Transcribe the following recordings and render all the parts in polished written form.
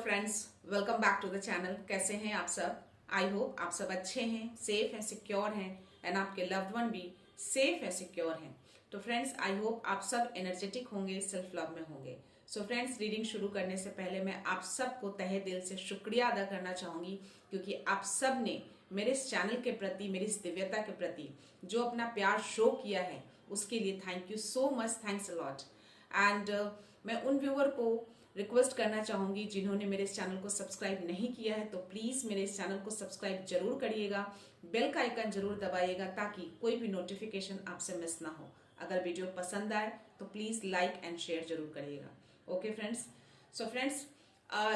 Friends, welcome back to the channel. कैसे हैं आप सब? आई होप आप सब अच्छे हैं, सेफ हैं, सिक्योर हैं एंड आपके लव्ड वन भी सेफ है, सिक्योर हैं। तो फ्रेंड्स, आई होप आप सब एनर्जेटिक होंगे, सेल्फ लव में होंगे। सो फ्रेंड्स, रीडिंग शुरू करने से पहले मैं आप सबको तहे दिल से शुक्रिया अदा करना चाहूंगी, क्योंकि आप सब ने मेरे इस चैनल के प्रति, मेरी इस दिव्यता के प्रति जो अपना प्यार शो किया है, उसके लिए thank you so much, thanks a lot. And मैं उन व्यूअर को रिक्वेस्ट करना चाहूंगी जिन्होंने मेरे इस चैनल को सब्सक्राइब नहीं किया है, तो प्लीज मेरे इस चैनल को सब्सक्राइब जरूर करिएगा, बेल का आइकन जरूर दबाइएगा ताकि कोई भी नोटिफिकेशन आपसे मिस ना हो। अगर वीडियो पसंद आए तो प्लीज लाइक एंड शेयर जरूर करिएगा। Okay friends. सो फ्रेंड्स,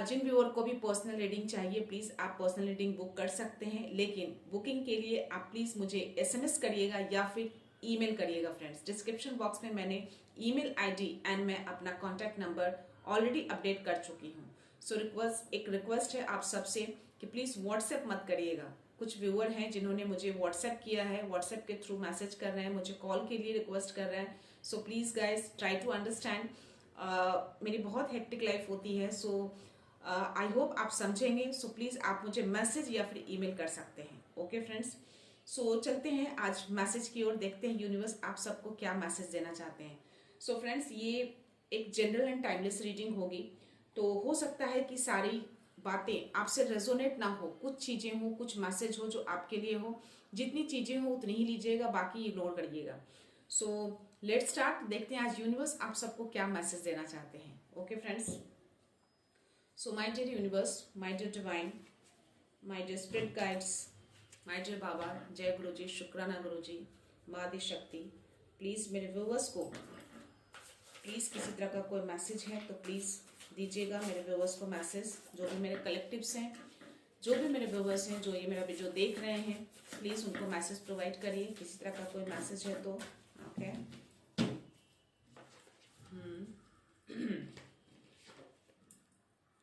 जिन व्यूअर को भी पर्सनल रीडिंग चाहिए, प्लीज आप पर्सनल रीडिंग बुक कर सकते हैं, लेकिन बुकिंग के लिए आप प्लीज मुझे एसएमएस करिएगा या फिर ईमेल करिएगा। फ्रेंड्स, डिस्क्रिप्शन बॉक्स में मैंने ईमेल आईडी एंड मैं अपना कॉन्टैक्ट नंबर ऑलरेडी अपडेट कर चुकी हूँ। सो एक रिक्वेस्ट है आप सबसे कि प्लीज व्हाट्सएप मत करिएगा। कुछ व्यूअर हैं जिन्होंने मुझे व्हाट्सएप किया है, व्हाट्सएप के थ्रू मैसेज कर रहे हैं, मुझे कॉल के लिए रिक्वेस्ट कर रहे हैं। So please guys try to understand, मेरी बहुत हेक्टिक लाइफ होती है। सो आई होप आप समझेंगे। सो प्लीज आप मुझे मैसेज या फिर ईमेल कर सकते हैं। ओके फ्रेंड्स, सो चलते हैं आज मैसेज की ओर, देखते हैं यूनिवर्स आप सबको क्या मैसेज देना चाहते हैं। सो फ्रेंड्स, ये एक जनरल एंड टाइमलेस रीडिंग होगी, तो हो सकता है कि सारी बातें आपसे रेजोनेट ना हो, कुछ चीजें हो, कुछ मैसेज हो जो आपके लिए हो। जितनी चीजें हो उतनी ही लीजिएगा, बाकी इग्नोर करिएगा। सो लेट्स स्टार्ट, देखते हैं आज यूनिवर्स आप सबको क्या मैसेज देना चाहते हैं। Okay friends, so my dear universe, my dear divine, my dear spirit guides, my dear Baba, जय गुरु जी, शुक्राना गुरु जी, माँ आदि शक्ति, प्लीज मेरे व्यूअर्स को प्लीज़ किसी तरह का कोई मैसेज है तो प्लीज़ दीजिएगा मेरे व्यूअर्स को मैसेज। जो भी मेरे कलेक्टिव्स हैं, जो भी मेरे व्यूअर्स हैं, जो ये मेरा वीडियो देख रहे हैं, प्लीज़ उनको मैसेज प्रोवाइड करिए किसी तरह का कोई मैसेज है तो। Okay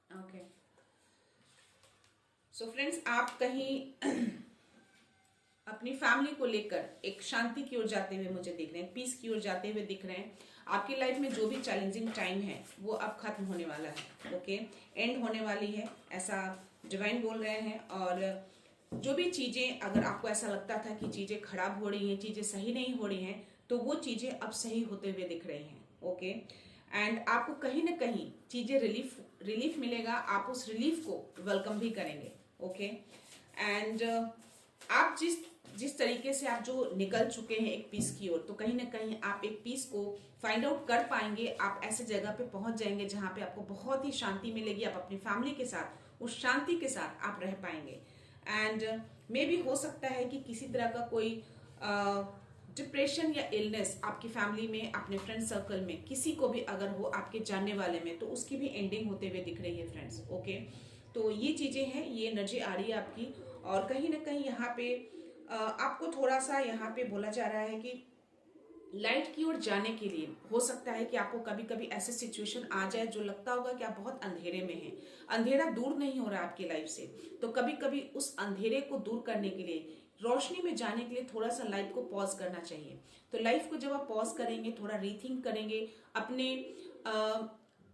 okay. सो फ्रेंड्स, आप कहीं अपनी फैमिली को लेकर एक शांति की ओर जाते हुए मुझे दिख रहे हैं, पीस की ओर जाते हुए दिख रहे हैं। आपकी लाइफ में जो भी चैलेंजिंग टाइम है वो अब खत्म होने वाला है। ओके, एंड होने वाली है, ऐसा डिवाइन बोल रहे हैं। और जो भी चीजें, अगर आपको ऐसा लगता था कि चीजें खराब हो रही हैं, चीजें सही नहीं हो रही हैं, तो वो चीजें अब सही होते हुए दिख रही हैं। ओके, एंड आपको कहीं ना कहीं चीजें रिलीफ मिलेगा, आप उस रिलीफ को वेलकम भी करेंगे। ओके, एंड आप जिस तरीके से आप जो निकल चुके हैं एक पीस की ओर, तो कहीं ना कहीं आप एक पीस को फाइंड आउट कर पाएंगे। आप ऐसे जगह पे पहुंच जाएंगे जहां पे आपको बहुत ही शांति मिलेगी, आप अपनी फैमिली के साथ उस शांति के साथ आप रह पाएंगे। एंड मे भी हो सकता है कि किसी तरह का कोई डिप्रेशन या इलनेस आपकी फैमिली में, अपने फ्रेंड सर्कल में किसी को भी अगर हो, आपके जानने वाले में, तो उसकी भी एंडिंग होते हुए दिख रही है फ्रेंड्स। ओके, तो ये चीजें हैं, ये एनर्जी आ रही है आपकी। और कहीं ना कहीं यहाँ पे आपको थोड़ा सा यहाँ पे बोला जा रहा है कि लाइट की ओर जाने के लिए हो सकता है कि आपको कभी कभी ऐसे सिचुएशन आ जाए जो लगता होगा कि आप बहुत अंधेरे में हैं, अंधेरा दूर नहीं हो रहा आपकी लाइफ से, तो कभी कभी उस अंधेरे को दूर करने के लिए, रोशनी में जाने के लिए थोड़ा सा लाइफ को पॉज करना चाहिए। तो लाइफ को जब आप पॉज करेंगे, थोड़ा रीथिंक करेंगे, अपने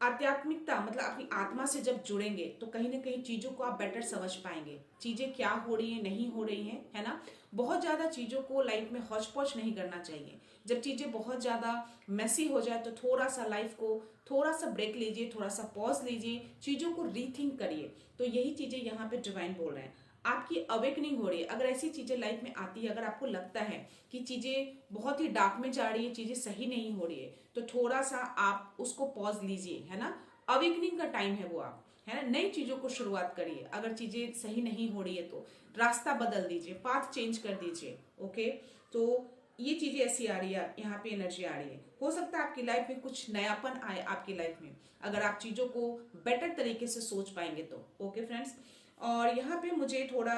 आध्यात्मिकता मतलब अपनी आत्मा से जब जुड़ेंगे, तो कहीं ना कहीं चीजों को आप बेटर समझ पाएंगे, चीजें क्या हो रही है, नहीं हो रही हैं, है ना। बहुत ज्यादा चीजों को लाइफ में हौच पौच नहीं करना चाहिए। जब चीजें बहुत ज्यादा मेसी हो जाए तो थोड़ा सा लाइफ को थोड़ा सा ब्रेक लीजिए, थोड़ा सा पॉज लीजिए, चीजों को रीथिंक करिए। तो यही चीजें यहाँ पे डिवाइन बोल रहे हैं, आपकी अवेकनिंग हो रही है। अगर ऐसी चीजें लाइफ में आती है, अगर आपको लगता है कि चीजें बहुत ही डार्क में जा रही है, चीजें सही नहीं हो रही है, तो थोड़ा सा आप उसको पॉज लीजिए, है ना। अवेकनिंग का टाइम है वो, आप है ना, नई चीजों को शुरुआत करिए। अगर चीजें सही नहीं हो रही है तो रास्ता बदल दीजिए, पाथ चेंज कर दीजिए। ओके, तो ये चीजें ऐसी आ रही है, यहाँ पे एनर्जी आ रही है। हो सकता है आपकी लाइफ में कुछ नयापन आए आपकी लाइफ में, अगर आप चीजों को बेटर तरीके से सोच पाएंगे तो। ओके फ्रेंड्स, और यहाँ पे मुझे थोड़ा,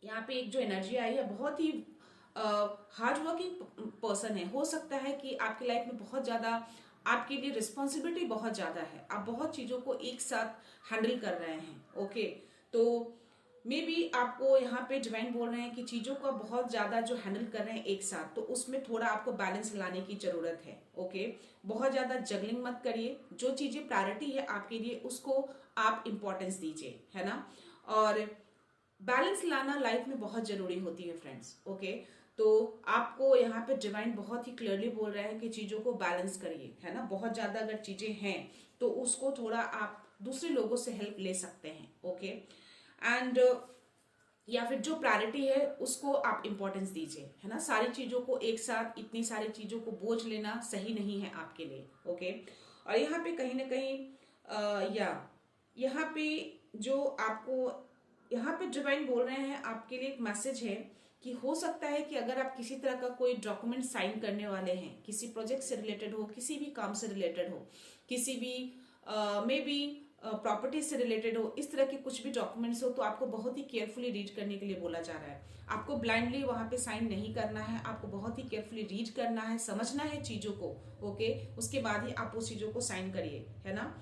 यहाँ पे एक जो एनर्जी आई है, बहुत ही हार्ड वर्किंग पर्सन है। हो सकता है कि आपकी लाइफ में बहुत ज्यादा आपके लिए रिस्पॉन्सिबिलिटी बहुत ज्यादा है, आप बहुत चीजों को एक साथ हैंडल कर रहे हैं। ओके, तो मे बी आपको यहाँ पे डिवाइन बोल रहे हैं कि चीजों को आप बहुत ज्यादा जो हैंडल कर रहे हैं एक साथ, तो उसमें थोड़ा आपको बैलेंस लाने की जरूरत है। ओके, बहुत ज्यादा जगलिंग मत करिए, जो चीजें प्रायोरिटी है आपके लिए उसको आप इम्पोर्टेंस दीजिए, है ना। और बैलेंस लाना लाइफ में बहुत जरूरी होती है फ्रेंड्स। ओके, तो आपको यहाँ पे डिवाइन बहुत ही क्लियरली बोल रहे हैं कि चीजों को बैलेंस करिए, है ना। बहुत ज्यादा अगर चीजें हैं तो उसको थोड़ा आप दूसरे लोगों से हेल्प ले सकते हैं। ओके, एंड या फिर जो प्रायोरिटी है उसको आप इम्पोर्टेंस दीजिए, है ना। सारी चीजों को एक साथ, इतनी सारी चीजों को बोझ लेना सही नहीं है आपके लिए। ओके, और यहाँ पे कहीं ना कहीं यहाँ पे जो आपको यहाँ पे डिवाइन बोल रहे हैं आपके लिए एक मैसेज है कि हो सकता है कि अगर आप किसी तरह का कोई डॉक्यूमेंट साइन करने वाले हैं, किसी प्रोजेक्ट से रिलेटेड हो, किसी भी काम से रिलेटेड हो, किसी भी मे बी प्रॉपर्टी से रिलेटेड हो, इस तरह के कुछ भी डॉक्यूमेंट्स हो, तो आपको बहुत ही केयरफुली रीड करने के लिए बोला जा रहा है। आपको ब्लाइंडली वहां पे साइन नहीं करना है, आपको बहुत ही केयरफुली रीड करना है, समझना है चीजों को। ओके, उसके बाद ही आप उस चीजों को साइन करिए, है ना।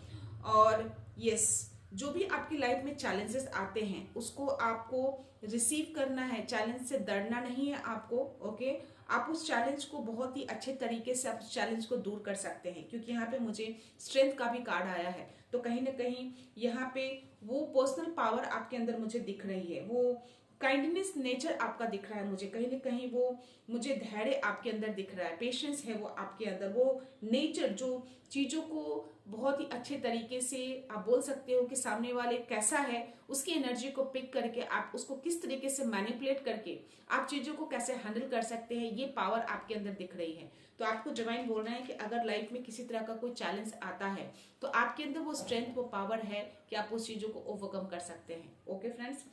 और यस, जो भी आपकी लाइफ में चैलेंजेस आते हैं उसको आपको रिसीव करना है, चैलेंज से डरना नहीं है आपको। ओके, आप उस चैलेंज को बहुत ही अच्छे तरीके से आप उस चैलेंज को दूर कर सकते हैं, क्योंकि यहाँ पे मुझे स्ट्रेंथ का भी कार्ड आया है। तो कहीं ना कहीं यहाँ पे वो पर्सनल पावर आपके अंदर मुझे दिख रही है, वो काइंडनेस नेचर आपका दिख रहा है मुझे, कहीं ना कहीं वो मुझे धैर्य आपके अंदर दिख रहा है, पेशेंस है वो आपके अंदर, वो नेचर जो चीजों को बहुत ही अच्छे तरीके से आप बोल सकते हो कि सामने वाले कैसा है उसकी एनर्जी को पिक करके आप उसको किस तरीके से मैनिपुलेट करके आप चीजों को कैसे हैंडल कर सकते हैं, ये पावर आपके अंदर दिख रही है। तो आपको डिवाइन बोल रहे हैं कि अगर लाइफ में किसी तरह का कोई चैलेंज आता है तो आपके अंदर वो स्ट्रेंथ, वो पावर है कि आप उस चीजों को ओवरकम कर सकते हैं। ओके फ्रेंड्स,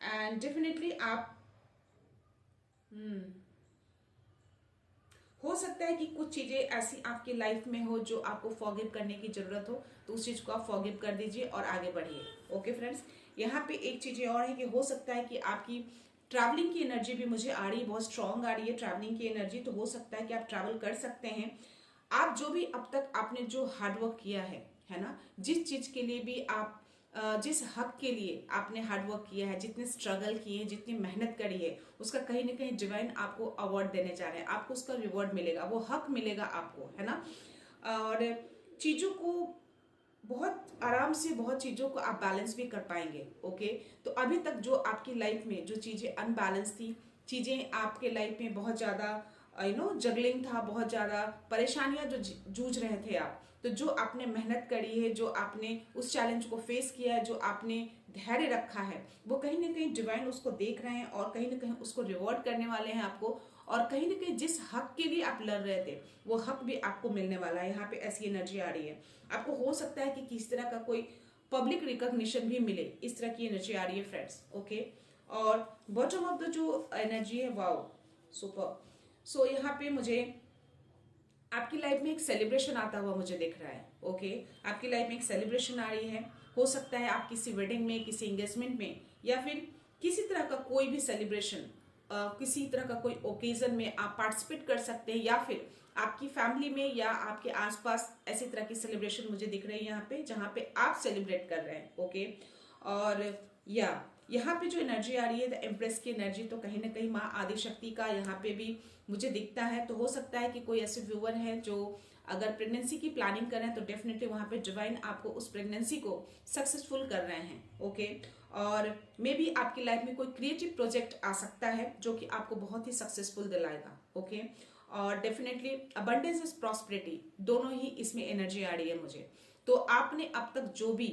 एंड डेफिनेटली आप हो सकता है कि कुछ चीजें ऐसी आपकी लाइफ में हो जो आपको फॉरगिव करने की जरूरत हो, तो उस चीज को आप फॉरगिव कर दीजिए और आगे बढ़िए। ओके फ्रेंड्स, यहाँ पे एक चीज और है कि हो सकता है कि आपकी ट्रैवलिंग की एनर्जी भी मुझे आ रही है, बहुत स्ट्रांग आ रही है ट्रैवलिंग की एनर्जी। तो हो सकता है कि आप ट्रैवल कर सकते हैं। आप जो भी अब तक आपने जो हार्डवर्क किया है ना, जिस चीज के लिए भी आप जिस हक के लिए आपने हार्डवर्क किया है, जितने स्ट्रगल किए हैं, जितनी मेहनत करी है, उसका कहीं ना कहीं डिवाइन आपको अवार्ड देने जा रहे हैं, आपको उसका रिवॉर्ड मिलेगा, वो हक मिलेगा आपको, है ना। और चीजों को बहुत आराम से, बहुत चीजों को आप बैलेंस भी कर पाएंगे। ओके, तो अभी तक जो आपकी लाइफ में जो चीजें अनबैलेंस थी, चीजें आपके लाइफ में बहुत ज्यादा जगलिंग था, बहुत ज्यादा परेशानियां जो जूझ रहे थे आप, तो जो आपने मेहनत करी है, जो आपने उस चैलेंज को फेस किया है, जो आपने धैर्य रखा है, वो कहीं ना कहीं डिवाइन उसको देख रहे हैं और कहीं ना कहीं उसको रिवॉर्ड करने वाले हैं आपको। और कहीं ना कहीं जिस हक के लिए आप लड़ रहे थे वो हक भी आपको मिलने वाला है। यहाँ पे ऐसी एनर्जी आ रही है। आपको हो सकता है कि किसी तरह का कोई पब्लिक रिकॉग्निशन भी मिले, इस तरह की एनर्जी आ रही है फ्रेंड्स। ओके, और बॉटम ऑफ द जो एनर्जी है, वाओ सुपर। सो यहाँ पे मुझे आपकी लाइफ में एक सेलिब्रेशन आता हुआ मुझे दिख रहा है। ओके, आपकी लाइफ में एक सेलिब्रेशन आ रही है। हो सकता है आप किसी वेडिंग में, किसी एंगेजमेंट में, या फिर किसी तरह का कोई भी सेलिब्रेशन, किसी तरह का कोई ओकेजन में आप पार्टिसिपेट कर सकते हैं, या फिर आपकी फैमिली में या आपके आसपास ऐसी तरह की सेलिब्रेशन मुझे दिख रही है यहाँ पे, जहाँ पे आप सेलिब्रेट कर रहे हैं। ओके, और यहाँ पे जो एनर्जी आ रही है द एम्प्रेस की एनर्जी, तो कहीं ना कहीं माँ आदिशक्ति का यहाँ पे भी मुझे दिखता है। तो हो सकता है कि कोई ऐसे व्यूअर हैं जो अगर प्रेगनेंसी की प्लानिंग कर रहे हैं, तो डेफिनेटली वहां पे डिवाइन आपको उस प्रेगनेंसी को सक्सेसफुल कर रहे हैं। ओके, और मे बी आपकी लाइफ में कोई क्रिएटिव प्रोजेक्ट आ सकता है जो कि आपको बहुत ही सक्सेसफुल दिलाएगा। ओके, और डेफिनेटली अबंडेंस इज प्रॉस्पेरिटी, दोनों ही इसमें एनर्जी आ रही है मुझे। तो आपने अब तक जो भी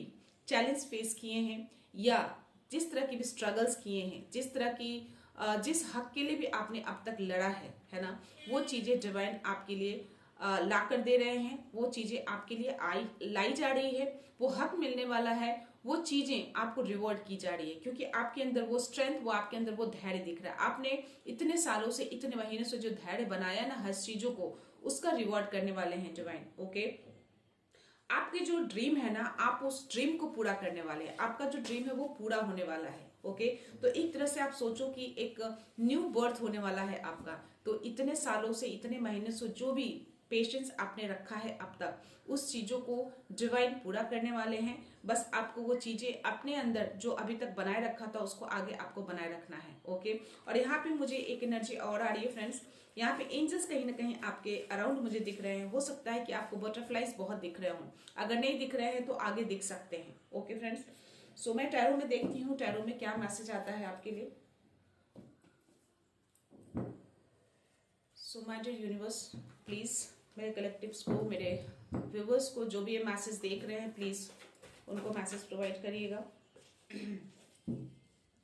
चैलेंज फेस किए हैं, या जिस तरह की भी स्ट्रगल्स किए हैं, जिस तरह की जिस हक के लिए भी आपने अब तक लड़ा है ना, वो चीजें डिवाइन आपके लिए ला कर दे रहे हैं। वो चीजें आपके लिए लाई जा रही है, वो हक मिलने वाला है, वो चीजें आपको रिवॉर्ड की जा रही है, क्योंकि आपके अंदर वो स्ट्रेंथ, वो आपके अंदर वो धैर्य दिख रहा है। आपने इतने सालों से, इतने महीनों से जो धैर्य बनाया ना हर चीजों को, उसका रिवॉर्ड करने वाले हैं डिवाइन। ओके, आपके जो ड्रीम है ना, आप उस ड्रीम को पूरा करने वाले हैं। आपका जो ड्रीम है वो पूरा होने वाला है। ओके, तो एक तरह से आप सोचो कि एक न्यू बर्थ होने वाला है आपका। तो इतने सालों से, इतने महीने से जो भी पेशेंस आपने रखा है अब तक, उस चीजों को डिवाइन पूरा करने वाले हैं। बस आपको वो चीजें अपने अंदर जो अभी तक बनाए रखा था उसको आगे आपको बनाए रखना है। ओके, और यहाँ पे मुझे एक एनर्जी और आ रही है फ्रेंड्स, यहाँ पे एंजल्स कहीं ना कहीं आपके अराउंड मुझे दिख रहे हैं। हो सकता है कि आपको बटरफ्लाइज बहुत दिख रहे हों, अगर नहीं दिख रहे हैं तो आगे दिख सकते हैं। ओके फ्रेंड्स, सो मैं टैरो में देखती हूँ टैरो में क्या मैसेज आता है आपके लिए। So my dear universe, please मेरे कलेक्टिव्स को, मेरे व्यूवर्स को, जो भी ये मैसेज देख रहे हैं, प्लीज उनको मैसेज प्रोवाइड करिएगा।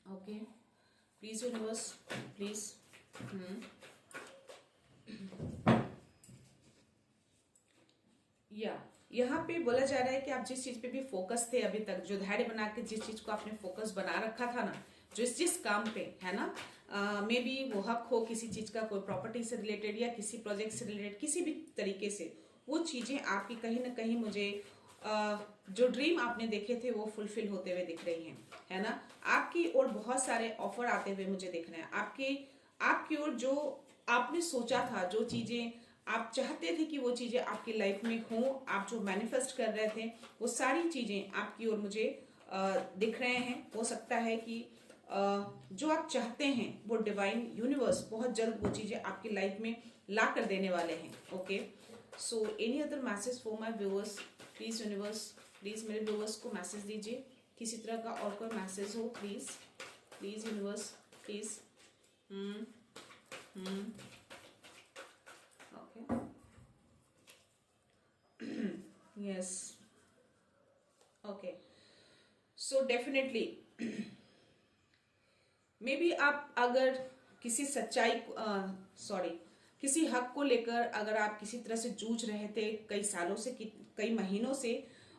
Okay, please universe, please. या यहाँ पे बोला जा रहा है कि आप जिस चीज पे भी फोकस थे अभी तक, जो धैर्य बना के जिस चीज को आपने फोकस बना रखा था ना, जिस काम पे है ना, मे बी वो हक हो किसी चीज का, कोई प्रॉपर्टी से रिलेटेड या किसी प्रोजेक्ट से रिलेटेड, किसी भी तरीके से वो चीजें आपकी कहीं ना कहीं मुझे जो ड्रीम आपने देखे थे वो फुलफिल होते हुए दिख रही हैं, है ना। आपकी ओर बहुत सारे ऑफर आते हुए मुझे दिख रहे हैं। आपकी ओर जो आपने सोचा था, जो चीजें आप चाहते थे कि वो चीजें आपकी लाइफ में हों, आप जो मैनिफेस्ट कर रहे थे, वो सारी चीजें आपकी ओर मुझे दिख रहे हैं। हो सकता है कि जो आप चाहते हैं वो डिवाइन यूनिवर्स बहुत जल्द वो चीजें आपकी लाइफ में ला कर देने वाले हैं। Okay, so any other message for my viewers, please universe, please मेरे व्यूअर्स को मैसेज दीजिए, किसी तरह का और कोई मैसेज हो, please please universe, please. Okay, yes, okay, so definitely may be आप अगर किसी सच्चाई, किसी हक को लेकर अगर आप किसी तरह से जूझ रहे थे कई सालों से, कई महीनों से,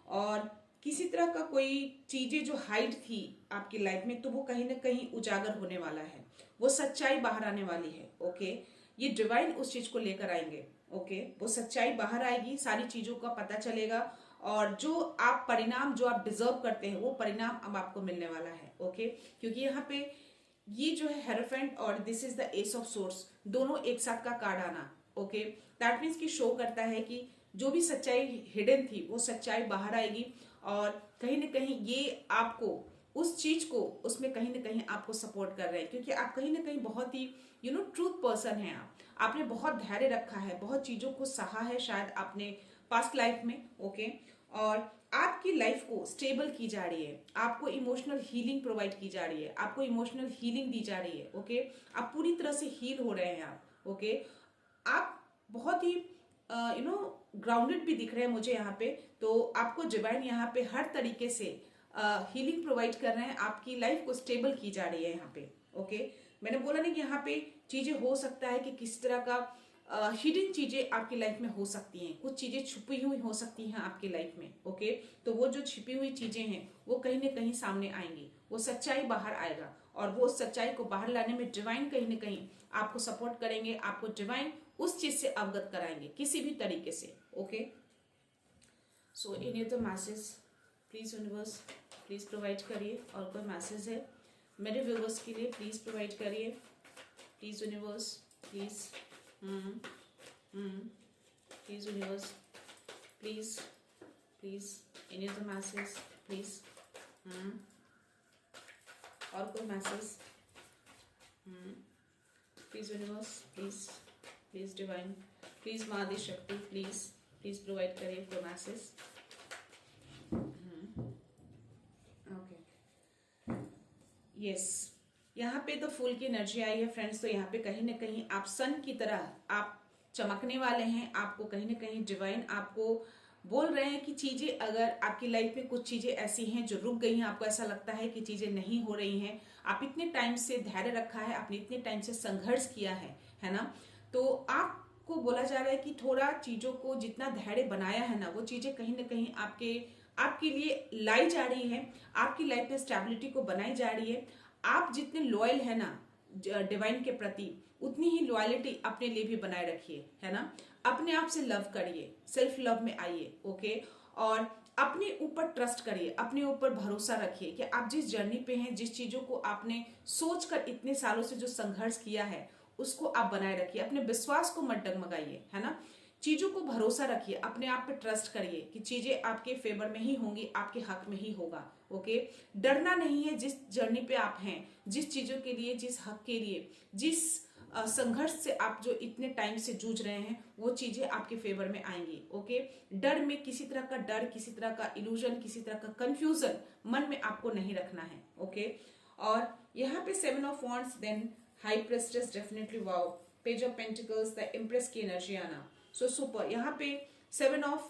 और किसी तरह का कोई चीजें जो हाइड थी आपकी लाइफ में, तो वो कहीं ना कहीं उजागर होने वाला है, वो सच्चाई बाहर आने वाली है। ओके, ये डिवाइन उस चीज को लेकर आएंगे। ओके, वो सच्चाई बाहर आएगी, सारी चीजों का पता चलेगा, और जो आप परिणाम जो आप डिजर्व करते हैं वो परिणाम अब आपको मिलने वाला है। ओके, क्योंकि यहाँ पे ये जो है हेरोफेंट और this is the S of source, दोनों एक साथ का कार्ड आना, ओके, दैट मीन्स की शो करता है कि जो भी सच्चाई हिडन थी वो सच्चाई बाहर आएगी, और कहीं ना कहीं ये आपको उस चीज को, उसमें कहीं ना कहीं आपको सपोर्ट कर रहे हैं, क्योंकि आप कहीं ना कहीं बहुत ही ट्रूथ पर्सन हैं। आपने बहुत धैर्य रखा है, बहुत चीजों को सहा है शायद आपने पास्ट लाइफ में। ओके, और आपकी लाइफ को स्टेबल की जा रही है, आपको इमोशनल हीलिंग प्रोवाइड की जा रही है, आपको इमोशनल हीलिंग दी जा रही है। ओके, आप पूरी तरह से हील हो रहे हैं आप। ओके, आप बहुत ही ग्राउंडेड भी दिख रहे हैं मुझे यहाँ पे, तो आपको डिवाइन यहाँ पे हर तरीके से हीलिंग प्रोवाइड कर रहे हैं, आपकी लाइफ को स्टेबल की जा रही है यहाँ पे। ओके, मैंने बोला नहीं कि यहाँ पे चीजें हो सकता है कि किस तरह का हिडन चीजें आपकी लाइफ में हो सकती हैं, कुछ चीजें छुपी हुई हो सकती हैं आपकी लाइफ में। ओके, तो वो जो छिपी हुई चीजें हैं वो कहीं ना कहीं सामने आएंगी, वो सच्चाई बाहर आएगा, और वो सच्चाई को बाहर लाने में डिवाइन कहीं ना कहीं आपको सपोर्ट करेंगे, आपको डिवाइन उस चीज से अवगत कराएंगे किसी भी तरीके से। Okay, so any other message please universe, please provide करिए, और कोई मैसेज है मेरे व्यूवर्स के लिए प्लीज प्रोवाइड करिए, please universe, please. Please universe, please any other message, please। और कोई message, please universe, please divine, please माँ आदि शक्ति, प्लीज प्रोवाइड करिए कोई मैसेज। ओके, यस, यहाँ पे तो फूल की एनर्जी आई है फ्रेंड्स, तो यहाँ पे कहीं ना कहीं आप सन की तरह आप चमकने वाले हैं। आपको कहीं ना कहीं डिवाइन आपको बोल रहे हैं कि चीजें, अगर आपकी लाइफ में कुछ चीजें ऐसी हैं जो रुक गई हैं, आपको ऐसा लगता है कि चीजें नहीं हो रही हैं, आप इतने टाइम से धैर्य रखा है, आपने इतने टाइम से संघर्ष किया है ना, तो आपको बोला जा रहा है कि थोड़ा चीजों को जितना धैर्य बनाया है ना, वो चीजें कहीं ना कहीं आपके लिए लाई जा रही है, आपकी लाइफ में स्टेबिलिटी को बनाई जा रही है। आप जितने लॉयल है ना डिवाइन के प्रति, उतनी ही लॉयलिटी अपने लिए भी बनाए रखिए, है ना। अपने आप से लव करिए, सेल्फ लव में आइए। ओके, और अपने ऊपर ट्रस्ट करिए, अपने ऊपर भरोसा रखिए कि आप जिस जर्नी पे हैं, जिस चीजों को आपने सोचकर इतने सालों से जो संघर्ष किया है उसको आप बनाए रखिए, अपने विश्वास को मत डगमगाइए, है ना। चीजों को भरोसा रखिए, अपने आप पे ट्रस्ट करिए कि चीजें आपके फेवर में ही होंगी, आपके हक में ही होगा। ओके, डरना नहीं है। जिस जर्नी पे आप हैं, जिस चीजों के लिए, जिस हक के लिए, जिस संघर्ष से आप जो इतने टाइम से जूझ रहे हैं, वो चीजें आपके फेवर में आएंगी। ओके, डर में किसी तरह का डर, किसी तरह का इल्यूजन, किसी तरह का कंफ्यूजन मन में आपको नहीं रखना है। ओके, और यहाँ पे 7 of wands, then high priestess, definitely wow, page of pentacles, the empress की एनर्जी आना, सो सुपर। यहाँ पे 7 ऑफ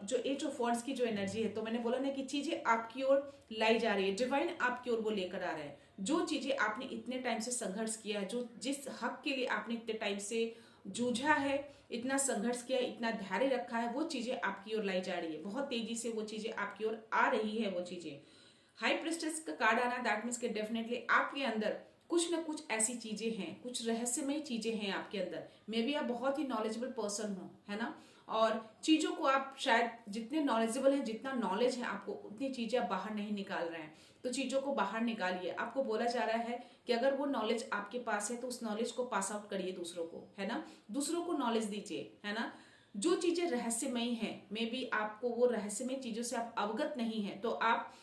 जो 8 ऑफ वॉन्ड्स की जो एनर्जी है, तो मैंने बोला ना कि चीजें आपकी ओर लाई जा रही है, डिवाइन आपकी ओर वो लेकर आ रहे हैं। जो चीजें आपने इतने टाइम से संघर्ष किया है, जो जिस हक के लिए आपने इतने टाइम से जूझा है, इतना संघर्ष किया है, इतना धैर्य रखा है, वो चीजें आपकी ओर लाई जा रही है। बहुत तेजी से वो चीजें आपकी ओर आ रही है। वो चीजें, हाई प्रेस्टेस का कार्ड आना, दैट मीन्स कि डेफिनेटली आपके अंदर कुछ ना कुछ ऐसी चीजें हैं, कुछ रहस्यमय चीजें हैं आपके अंदर। मे बी आप बहुत ही नॉलेजेबल पर्सन हो, है ना, और चीजों को आप शायद जितने नॉलेजेबल हैं, जितना नॉलेज है आपको, उतनी चीजें आप बाहर नहीं निकाल रहे हैं। तो चीजों को बाहर निकालिए। आपको बोला जा रहा है कि अगर वो नॉलेज आपके पास है तो उस नॉलेज को पास आउट करिए दूसरों को, है ना, दूसरों को नॉलेज दीजिए, है ना। जो चीजें रहस्यमयी हैं, मे बी आपको वो रहस्यमय चीजों से आप अवगत नहीं है, तो आप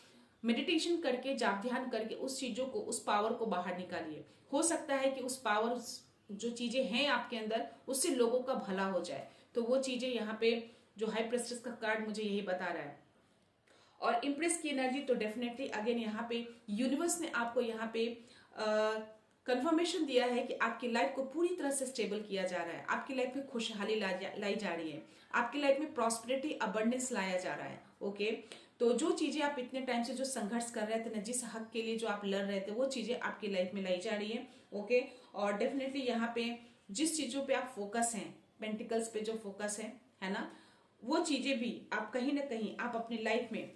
मेडिटेशन करके, जाप ध्यान करके उस चीजों को, उस पावर को बाहर निकालिए। हो सकता है कि उस पावर, जो चीजें हैं आपके अंदर, उससे लोगों का भला हो जाए। तो वो चीजें यहाँ पे जो हाई प्रेस्टेस का कार्ड मुझे यही बता रहा है। और इम्प्रेस की एनर्जी, तो डेफिनेटली अगेन यहाँ पे यूनिवर्स ने आपको यहाँ पे कंफर्मेशन दिया है कि आपकी लाइफ को पूरी तरह से स्टेबल किया जा रहा है, आपकी लाइफ में खुशहाली लाई जा रही है, आपकी लाइफ में प्रॉस्पेरिटी, अबंडेंस लाया जा रहा है। ओके, तो जो चीजें आप इतने टाइम से जो संघर्ष कर रहे थे ना, जिस हक के लिए जो आप लड़ रहे थे, वो चीजें आपकी लाइफ में लाई जा रही है। ओके, और डेफिनेटली यहाँ पे जिस चीजों पे आप फोकस हैं, पेंटिकल्स पे जो फोकस है ना, वो चीजें भी आप कहीं ना कहीं आप अपनी लाइफ में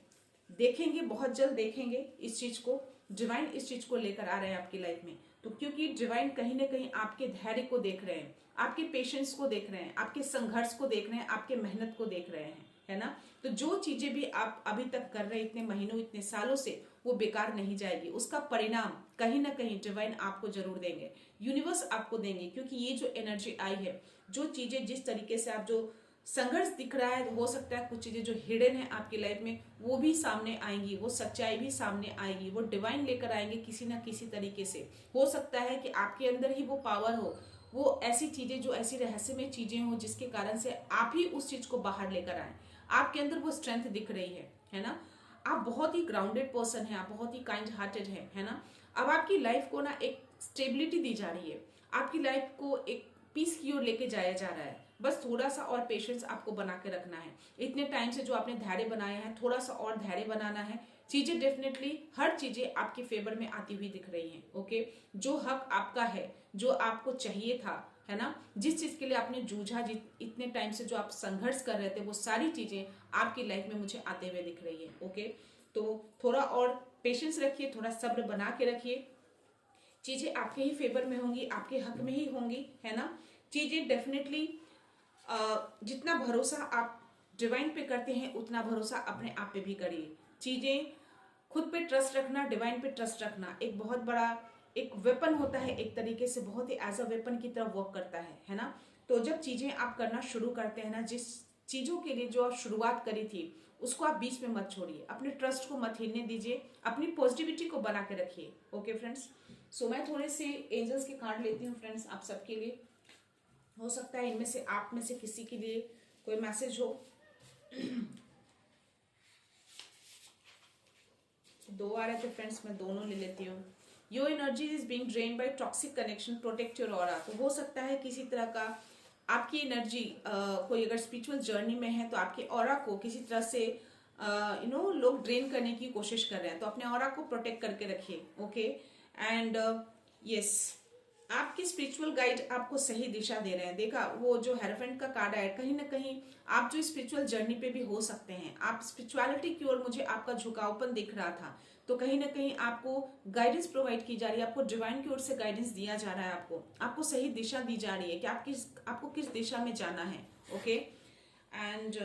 देखेंगे, बहुत जल्द देखेंगे इस चीज को। डिवाइन इस चीज को लेकर आ रहे हैं आपकी लाइफ में। तो क्योंकि डिवाइन कहीं ना कहीं आपके धैर्य को देख रहे हैं, आपके पेशेंस को देख रहे हैं, आपके संघर्ष को देख रहे हैं, आपके मेहनत को देख रहे हैं, है ना। तो जो चीजें भी आप अभी तक कर रहे हैं, इतने महीनों, इतने सालों से, वो बेकार नहीं जाएगी। उसका परिणाम कहीं ना कहीं डिवाइन आपको जरूर देंगे, यूनिवर्स आपको देंगे। क्योंकि ये जो एनर्जी आई है, जो चीजें जिस तरीके से आप जो संघर्ष दिख रहा है, हो सकता है कुछ चीजें जो हिडन है आपकी लाइफ में, वो भी सामने आएंगी, वो सच्चाई भी सामने आएगी, वो डिवाइन लेकर आएंगे किसी ना किसी तरीके से। हो सकता है कि आपके अंदर ही वो पावर हो, वो ऐसी चीजें, जो ऐसी रहस्यमय चीजें हो, जिसके कारण से आप ही उस चीज को बाहर लेकर आए। आपके अंदर वो स्ट्रेंथ दिख रही है ना। आप बहुत ही ग्राउंडेड पर्सन है, आप बहुत ही काइंड हार्टेड है ना। अब आपकी लाइफ को ना एक स्टेबिलिटी दी जा रही है, आपकी लाइफ को एक पीस की ओर लेके जाया जा रहा है। बस थोड़ा सा और पेशेंस आपको बना के रखना है। इतने टाइम से जो आपने धैर्य बनाया है, थोड़ा सा और धैर्य बनाना है। चीजें डेफिनेटली, हर चीजें आपके फेवर में आती हुई दिख रही हैं। ओके, जो हक आपका है, जो आपको चाहिए था, है ना, जिस चीज के लिए आपने जूझा, इतने टाइम से जो आप संघर्ष कर रहे थे, वो सारी चीजें आपकी लाइफ में मुझे आते हुए दिख रही है। ओके, तो थोड़ा और पेशेंस रखिए, थोड़ा सब्र बना के रखिए। चीजें आपके ही फेवर में होंगी, आपके हक में ही होंगी, है ना। चीजें डेफिनेटली, जितना भरोसा आप डिवाइन पे करते हैं, उतना भरोसा अपने आप पे भी करिए। चीजें खुद पे ट्रस्ट रखना, डिवाइन पे ट्रस्ट रखना एक बहुत बड़ा एक वेपन होता है, एक तरीके से बहुत ही एज अ वेपन की तरह वर्क करता है ना। तो जब चीजें आप करना शुरू करते हैं ना, जिस चीजों के लिए जो आप शुरुआत करी थी, उसको आप बीच में मत छोड़िए, अपने ट्रस्ट को मत हिलने दीजिए, अपनी पॉजिटिविटी को बना के रखिए। ओके फ्रेंड्स, सो मैं थोड़े से एंजल्स के कार्ड लेती हूँ फ्रेंड्स, आप सबके लिए। हो सकता है इनमें से, आप में से किसी के लिए कोई मैसेज हो। दो आ रहे थे फ्रेंड्स, मैं दोनों ले लेती हूँ। Your energy is being drain by toxic connection, protect your aura. तो हो सकता है किसी तरह का आपकी एनर्जी, कोई अगर स्पिरिचुअल जर्नी में है, तो आपके ऑरा को किसी तरह से लोग ड्रेन करने की कोशिश कर रहे हैं, तो अपने ऑरा को प्रोटेक्ट करके रखिए। ओके, एंड यस, आपकी स्पिरिचुअल गाइड आपको सही दिशा दे रहे हैं। देखा, वो जो हेरोफेंट का कार्ड है, कहीं ना कहीं आप जो स्पिरिचुअल जर्नी पे भी हो सकते हैं, आप स्पिरिचुअलिटी की ओर मुझे आपका झुकावपन दिख रहा था। तो कहीं ना कहीं आपको गाइडेंस प्रोवाइड की जा रही है, आपको डिवाइन की ओर से गाइडेंस दिया जा रहा है, आपको सही दिशा दी जा रही है कि आपको किस दिशा में जाना है। ओके, एंड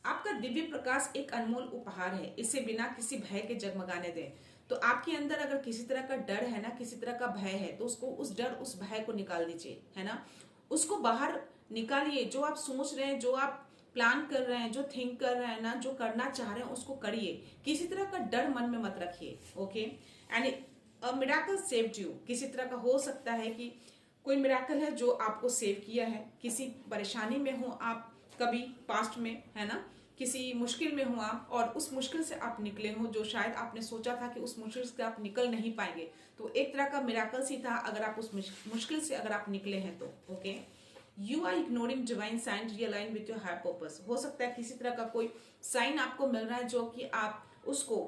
आपका दिव्य प्रकाश एक अनमोल उपहार है, इसे बिना किसी भय के जगमगाने दें। तो आपके अंदर अगर किसी तरह का डर है ना, किसी तरह का भय है, तो उसको, उस डर, उस भय को निकाल दीजिए, है ना। उसको बाहर निकालिए। जो आप सोच रहे हैं, जो आप प्लान कर रहे हैं, जो थिंक कर रहे हैं ना, जो करना चाह रहे हैं उसको करिए। किसी तरह का डर मन में मत रखिए। Okay, and a miracle saved you. किसी तरह का हो सकता है कि कोई मिराकल है जो आपको सेव किया है। किसी परेशानी में हो आप, कभी पास्ट में, है ना, किसी मुश्किल में हो आप और उस मुश्किल से आप निकले हो, जो शायद आपने सोचा था कि उस मुश्किल से आप निकल नहीं पाएंगे, तो एक तरह का मिराकल ही था अगर आप उस मुश्किल से अगर आप निकले हैं तो। Okay, you are ignoring divine sign realign with your higher purpose. हो सकता है किसी तरह का कोई साइन आपको मिल रहा है जो कि आप उसको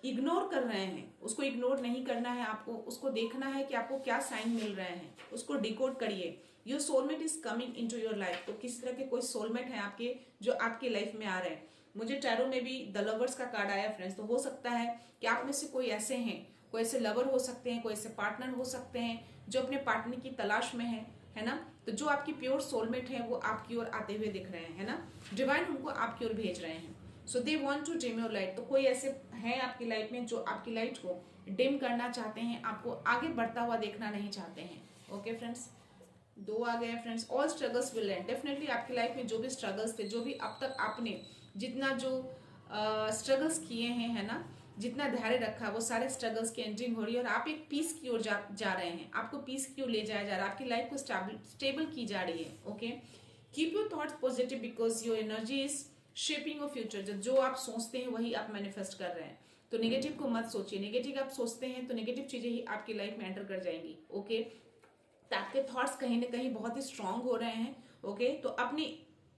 इग्नोर कर रहे हैं। उसको इग्नोर नहीं करना है आपको, उसको देखना है कि आपको क्या साइन मिल रहे हैं, उसको डिकोड करिए। Your soulmate is coming in to your life. तो किसी तरह के कोई सोलमेट है आपके जो आपकी लाइफ में आ रहे हैं। मुझे टैरो में भी द लवर्स का कार्ड आया फ्रेंड्स। तो हो सकता है कि आप में से कोई ऐसे हैं, कोई ऐसे लवर हो सकते हैं, कोई ऐसे पार्टनर हो सकते हैं जो अपने पार्टनर की तलाश में है ना। तो जो आपकी प्योर सोलमेट है वो आपकी ओर आते हुए दिख रहे हैं, है ना। डिवाइन उनको आपकी ओर भेज रहे हैं। So they want to dim your light. तो कोई ऐसे हैं आपकी लाइफ में जो आपकी लाइट को डिम करना चाहते हैं, आपको आगे बढ़ता हुआ देखना नहीं चाहते हैं। ओके फ्रेंड्स, 2 आ गए friends. All struggles will and. Definitely आपकी लाइफ में जो भी स्ट्रगल्स थे, जो भी अब तक आपने जितना जो स्ट्रगल्स किए हैं, है ना, जितना धैर्य रखा, वो सारे स्ट्रगल्स की एंडिंग हो रही है और आप एक पीस की ओर जा रहे हैं। आपको पीस की ओर ले जाया जा रहा है, आपकी लाइफ को स्टेबल की जा रही है। Okay, keep your thoughts positive because your energy is shaping your future. जो आप सोचते हैं वही आप मैनिफेस्ट कर रहे हैं। तो नेगेटिव को मत सोचिए। नेगेटिव आप सोचते हैं तो नेगेटिव चीजें ही आपकी लाइफ में एंटर कर जाएंगी। ओके, तो आपके थॉट्स कहीं ना कहीं बहुत ही स्ट्रांग हो रहे हैं। ओके, तो अपनी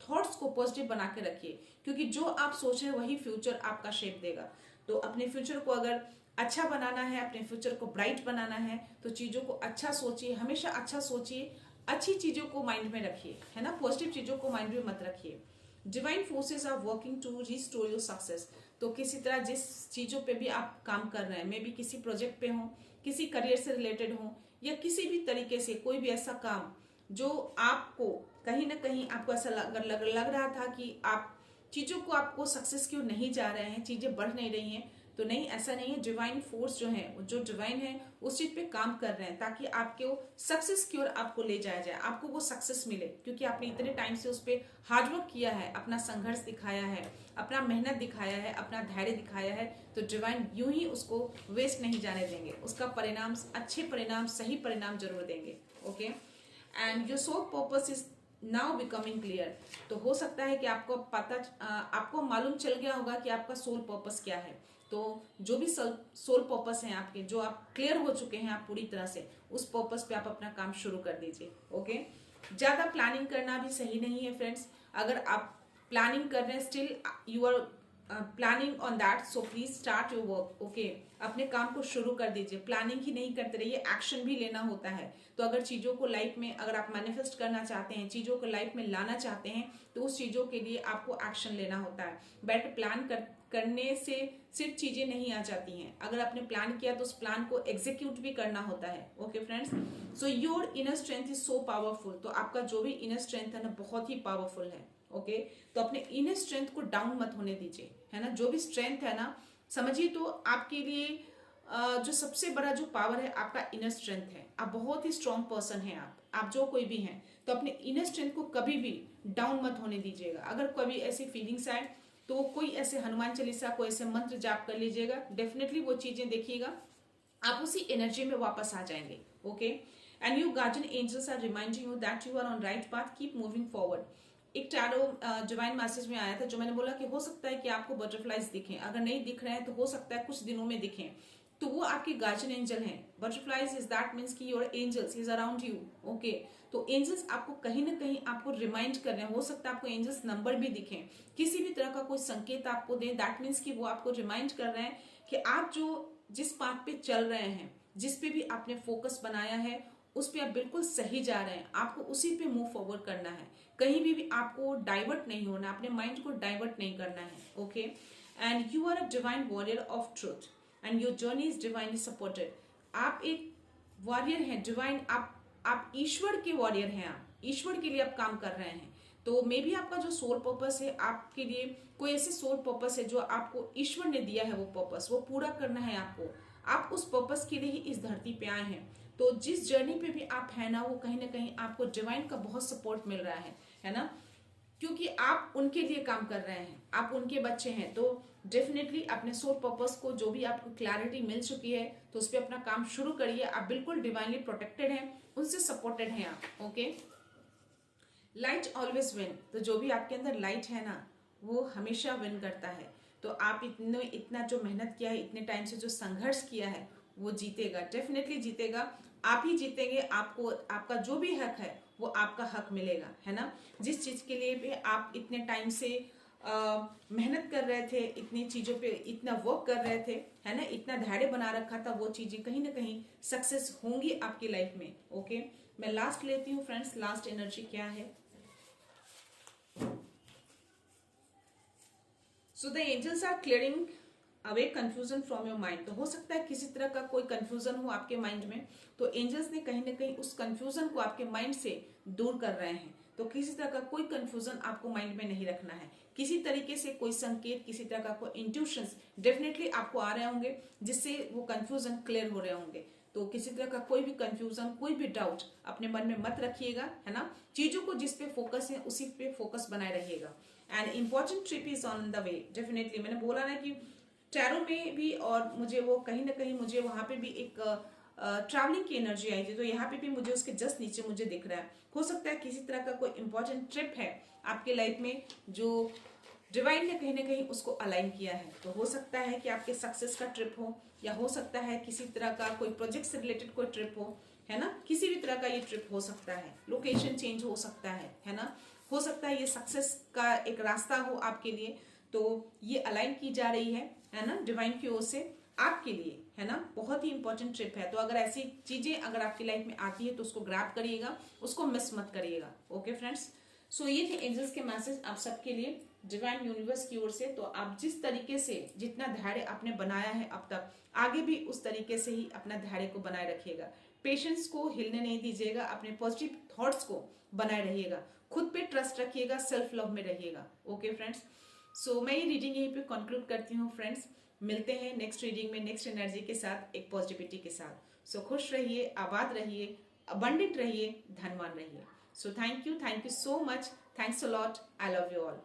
थॉट्स को पॉजिटिव बना के रखिए, क्योंकि जो आप सोच रहे हैं वही फ्यूचर आपका शेप देगा। तो अपने फ्यूचर को अगर अच्छा बनाना है, अपने फ्यूचर को ब्राइट बनाना है, तो चीजों को अच्छा सोचिए, हमेशा अच्छा सोचिए, अच्छी चीजों को माइंड में रखिए, है ना, पॉजिटिव चीजों को माइंड में मत रखिए। Divine forces are working to restore your success. तो किसी तरह जिस चीजों पे भी आप काम कर रहे हैं, मे बी किसी प्रोजेक्ट पे हो, किसी करियर से रिलेटेड हो, या किसी भी तरीके से कोई भी ऐसा काम जो आपको कहीं ना कहीं आपको ऐसा लग रहा था कि आप चीजों को आपको सक्सेस की ओर नहीं जा रहे हैं, चीजें बढ़ नहीं रही हैं, तो नहीं, ऐसा नहीं है। डिवाइन फोर्स जो है, जो डिवाइन है, उस चीज पे काम कर रहे हैं ताकि आपके सक्सेस की ओर आपको ले जाया जाए, आपको वो सक्सेस मिले, क्योंकि आपने इतने टाइम से उस पर हार्डवर्क किया है, अपना संघर्ष दिखाया है, अपना मेहनत दिखाया है, अपना धैर्य दिखाया है। तो डिवाइन यूं ही उसको वेस्ट नहीं जाने देंगे, उसका परिणाम, अच्छे परिणाम, सही परिणाम जरूर देंगे। Okay, and your soul purpose is now becoming clear. तो हो सकता है कि आपको मालूम चल गया होगा कि आपका सोल पर्पस क्या है। तो जो भी सोल पर्पस है आपके, जो आप क्लियर हो चुके हैं आप पूरी तरह से, उस पर्पस पे आप अपना काम शुरू कर दीजिए। ओके, ज्यादा प्लानिंग करना भी सही नहीं है फ्रेंड्स। अगर आप प्लानिंग कर रहे हैं, still you are planning on that, so please start your work. Okay, अपने काम को शुरू कर दीजिए, प्लानिंग ही नहीं करते रहिए, एक्शन भी लेना होता है। तो अगर चीजों को लाइफ में, अगर आप मैनिफेस्ट करना चाहते हैं, चीजों को लाइफ में लाना चाहते हैं, तो उस चीजों के लिए आपको एक्शन लेना होता है। बट प्लान करने से सिर्फ चीजें नहीं आ जाती हैं, अगर आपने प्लान किया तो उस प्लान को एग्जीक्यूट भी करना होता है। Okay friends, so your inner strength is so powerful. तो आपका जो भी इनर स्ट्रेंथ है ना, बहुत ही पावरफुल है। ओके, तो अपने इनर स्ट्रेंथ को डाउन मत होने दीजिए, है ना। जो भी स्ट्रेंथ है ना, समझिए तो आपके लिए जो सबसे बड़ा जो पावर है आपका इनर स्ट्रेंथ है। आप बहुत ही स्ट्रॉन्ग पर्सन हैं, आप जो कोई भी हैं, तो अपने इनर स्ट्रेंथ को कभी भी डाउन मत होने दीजिएगा। अगर कभी ऐसी फीलिंग्स आए तो कोई ऐसे हनुमान चालीसा, कोई ऐसे मंत्र जाप कर लीजिएगा, डेफिनेटली वो चीजें देखिएगा आप उसी एनर्जी में वापस आ जाएंगे। Okay, and you guardian angels are reminding you that you are on right path, keep moving forward. एक टैरो डिवाइन मैसेज में आया था, जो मैंने बोला कि हो सकता है कि आपको बटरफ्लाइज दिखें, अगर नहीं दिख रहे हैं तो हो सकता है कुछ दिनों में दिखें, तो वो आपके गार्जियन एंजल हैं। बटरफ्लाइज इज दैट मीन्स कि your angels is around you. Okay, तो एंजल्स आपको कहीं ना कहीं आपको रिमाइंड कर रहे हैं। हो सकता है आपको एंजल्स नंबर भी दिखें, किसी भी तरह का कोई संकेत आपको दें, दैट मीन्स कि वो आपको रिमाइंड कर रहे हैं कि आप जिस पाथ पे चल रहे हैं, जिस पे भी आपने फोकस बनाया है, उस पे आप बिल्कुल सही जा रहे हैं, आपको उसी पे मूव फॉरवर्ड करना है। कहीं भी आपको डाइवर्ट नहीं होना, अपने माइंड को डाइवर्ट नहीं करना है। Okay, and you are a divine warrior of truth and your journey is divinely supported. आप एक वॉरियर हैं, डिवाइन, आप ईश्वर के वॉरियर हैं, आप ईश्वर के लिए आप काम कर रहे हैं। तो मे भी आपका जो सोल पर्पस है, आपके लिए कोई ऐसे सोल पर्पस है जो आपको ईश्वर ने दिया है, वो पर्पस वो पूरा करना है आपको। आप उस पर्पस के लिए ही इस धरती पे आए हैं। तो जिस जर्नी पे भी आप है ना, वो कहीं ना कहीं आपको डिवाइन का बहुत सपोर्ट मिल रहा है ना, क्योंकि आप उनके लिए काम कर रहे हैं, आप उनके बच्चे हैं। तो डेफिनेटली अपने सोल पर्पस को जो भी आपको क्लैरिटी मिल चुकी है तो उस पर अपना काम शुरू करिए। आप बिल्कुल डिवाइनली प्रोटेक्टेड हैं, उनसे सपोर्टेड हैं आप। Okay, light always win. तो जो भी आपके अंदर लाइट है ना, वो हमेशा विन करता है। तो आप इतना जो मेहनत किया है, इतने टाइम से जो संघर्ष किया है, वो जीतेगा, डेफिनेटली जीतेगा। आप ही जीतेंगे। आपको आपका जो भी हक है वो आपका हक मिलेगा, है ना। जिस चीज के लिए भी आप इतने टाइम से मेहनत कर रहे थे, इतनी चीजों पे इतना वर्क कर रहे थे, है ना, इतना धैर्य बना रखा था, वो चीजें कहीं ना कहीं सक्सेस होंगी आपकी लाइफ में। ओके, मैं लास्ट लेती हूँ फ्रेंड्स, लास्ट एनर्जी क्या है। So the angels are clearing away confusion from your mind. तो हो सकता है किसी तरह का कोई कंफ्यूजन हो आपके माइंड में, तो एंजल्स ने कहीं ना कहीं उस कंफ्यूजन को आपके माइंड से दूर कर रहे हैं। तो किसी तरह का कोई कंफ्यूजन आपको माइंड में नहीं रखना है। किसी तरीके से कोई संकेत, किसी तरह का कोई इंट्यूशंस डेफिनेटली आपको आ रहे होंगे, जिससे वो कंफ्यूजन क्लियर हो रहे होंगे। तो किसी तरह का कोई भी कंफ्यूजन, कोई भी डाउट अपने मन में मत रखिएगा, है ना। चीजों को जिस पे फोकस है उसी पे फोकस बनाए रहिएगा। And important trip is on the way. Definitely मैंने बोला ना कि टैरो में भी, और मुझे वो कहीं ना कहीं मुझे वहां पे भी एक ट्रैवलिंग की एनर्जी आई थी। तो यहाँ पे भी मुझे उसके जस्ट नीचे मुझे दिख रहा है, हो सकता है किसी तरह का कोई इंपॉर्टेंट ट्रिप है आपके लाइफ में जो डिवाइन ने कहीं ना कहीं उसको अलाइन किया है। तो हो सकता है कि आपके सक्सेस का ट्रिप हो, या हो सकता है किसी तरह का कोई प्रोजेक्ट से रिलेटेड कोई ट्रिप हो, है ना। किसी भी तरह का ये ट्रिप हो सकता है, लोकेशन चेंज हो सकता है ना। हो सकता है ये सक्सेस का एक रास्ता हो आपके लिए। तो ये अलाइन की जा रही है ना, डिवाइन की ओर से आपके लिए, है ना। बहुत ही इंपॉर्टेंट ट्रिप है। तो अगर ऐसी चीजें अगर आपकी लाइफ में आती है तो उसको ग्रैब करिएगा, उसको मिस मत करिएगा। ओके फ्रेंड्स, सो ये थे एंजल्स के मैसेज आप सबके लिए डिवाइन यूनिवर्स की ओर से। तो आप जिस तरीके से जितना धैर्य आपने बनाया है अब तक, आगे भी उस तरीके से ही अपना धैर्य को बनाए रखिएगा। पेशेंस को हिलने नहीं दीजिएगा, अपने पॉजिटिव थॉट्स को बनाए रहिएगा, खुद पे ट्रस्ट रखिएगा, सेल्फ लव में रहिएगा। ओके फ्रेंड्स, सो मैं ये रीडिंग यहीं पे कंक्लूड करती हूँ फ्रेंड्स। मिलते हैं नेक्स्ट रीडिंग में नेक्स्ट एनर्जी के साथ, एक पॉजिटिविटी के साथ। सो खुश रहिए, आबाद रहिए, अबंडेंट रहिए, धनवान रहिए। So thank you so much, thanks a lot, I love you all.